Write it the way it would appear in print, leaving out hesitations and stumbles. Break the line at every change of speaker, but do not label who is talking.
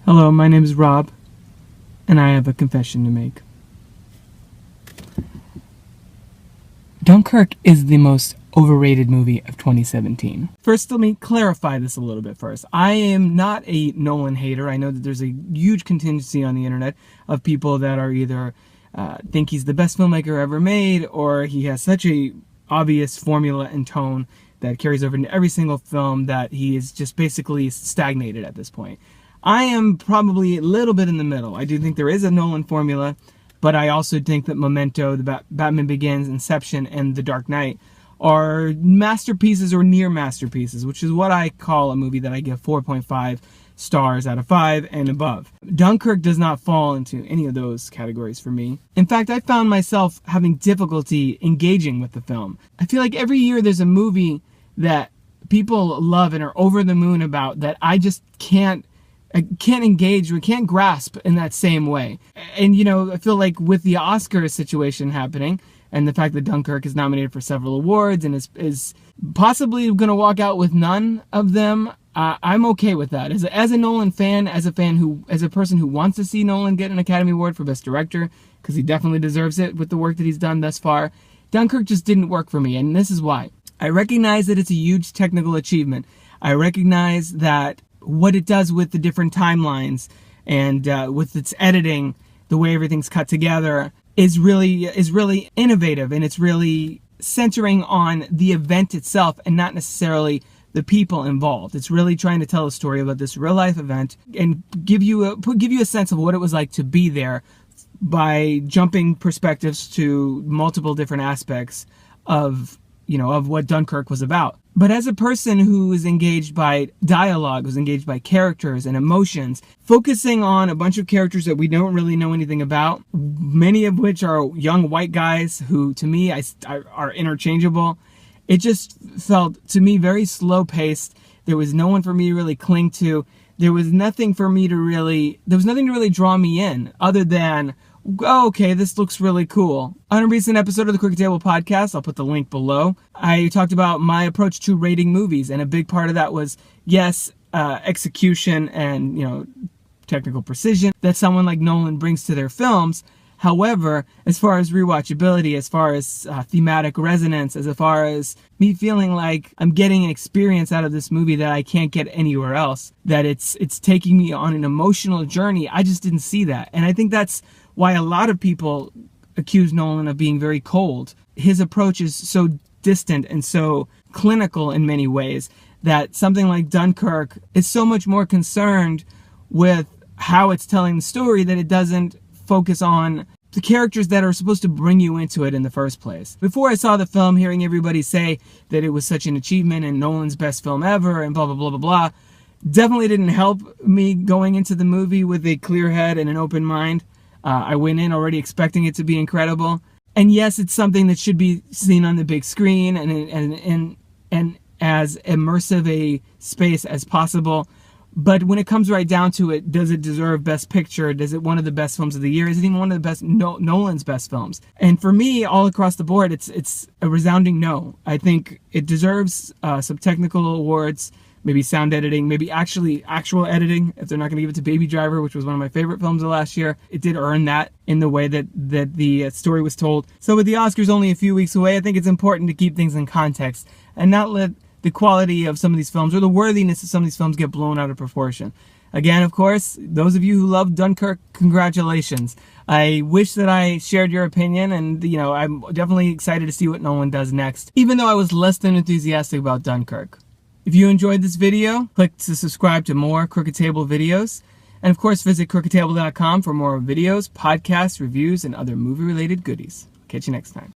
Hello, my name is Rob, and I have a confession to make. Dunkirk is the most overrated movie of 2017. First, let me clarify this a little bit first. I am not a Nolan hater. I know that there's a huge contingency on the internet of people that are either think he's the best filmmaker ever made, or he has such a obvious formula and tone that carries over into every single film that he is just basically stagnated at this point. I am probably a little bit in the middle. I do think there is a Nolan formula, but I also think that Memento, the Batman Begins, Inception, and The Dark Knight are masterpieces or near masterpieces, which is what I call a movie that I give 4.5 stars out of 5 and above. Dunkirk does not fall into any of those categories for me. In fact, I found myself having difficulty engaging with the film. I feel like every year there's a movie that people love and are over the moon about that I just can't engage, we can't grasp in that same way. And I feel like with the Oscar situation happening, and the fact that Dunkirk is nominated for several awards and is possibly going to walk out with none of them, I'm okay with that. As a Nolan fan, as a person who wants to see Nolan get an Academy Award for Best Director, because he definitely deserves it with the work that he's done thus far, Dunkirk just didn't work for me, and this is why. I recognize that it's a huge technical achievement. I recognize that what it does with the different timelines and with its editing, the way everything's cut together, is really innovative, and it's really centering on the event itself and not necessarily the people involved. It's really trying to tell a story about this real life event and give you a sense of what it was like to be there by jumping perspectives to multiple different aspects of what Dunkirk was about. But as a person who is engaged by dialogue, who's engaged by characters and emotions, focusing on a bunch of characters that we don't really know anything about, many of which are young white guys who, to me, are interchangeable, it just felt, to me, very slow-paced. There was no one for me to really cling to. There was nothing to really draw me in, other than, oh, okay, this looks really cool. On a recent episode of the Crooked Table podcast, I'll put the link below, I talked about my approach to rating movies, and a big part of that was, yes, execution and, technical precision that someone like Nolan brings to their films. However, as far as rewatchability, as far as thematic resonance, as far as me feeling like I'm getting an experience out of this movie that I can't get anywhere else, that it's taking me on an emotional journey, I just didn't see that. And I think that's why a lot of people accuse Nolan of being very cold. His approach is so distant and so clinical in many ways that something like Dunkirk is so much more concerned with how it's telling the story that it doesn't focus on the characters that are supposed to bring you into it in the first place. Before I saw the film, hearing everybody say that it was such an achievement and Nolan's best film ever and blah, blah, blah, blah, blah, definitely didn't help me going into the movie with a clear head and an open mind. I went in already expecting it to be incredible. And yes, it's something that should be seen on the big screen and as immersive a space as possible. But when it comes right down to it, does it deserve Best Picture? Does it one of the best films of the year? Is it even one of the best Nolan's best films? And for me, all across the board, it's a resounding no. I think it deserves some technical awards, maybe sound editing, maybe actual editing, if they're not going to give it to Baby Driver, which was one of my favorite films of last year. It did earn that in the way that the story was told. So with the Oscars only a few weeks away, I think it's important to keep things in context and not let the quality of some of these films or the worthiness of some of these films get blown out of proportion. Again, of course, those of you who love Dunkirk, congratulations. I wish that I shared your opinion, and I'm definitely excited to see what Nolan does next, even though I was less than enthusiastic about Dunkirk. If you enjoyed this video, click to subscribe to more Crooked Table videos. And of course, visit crookedtable.com for more videos, podcasts, reviews, and other movie-related goodies. Catch you next time.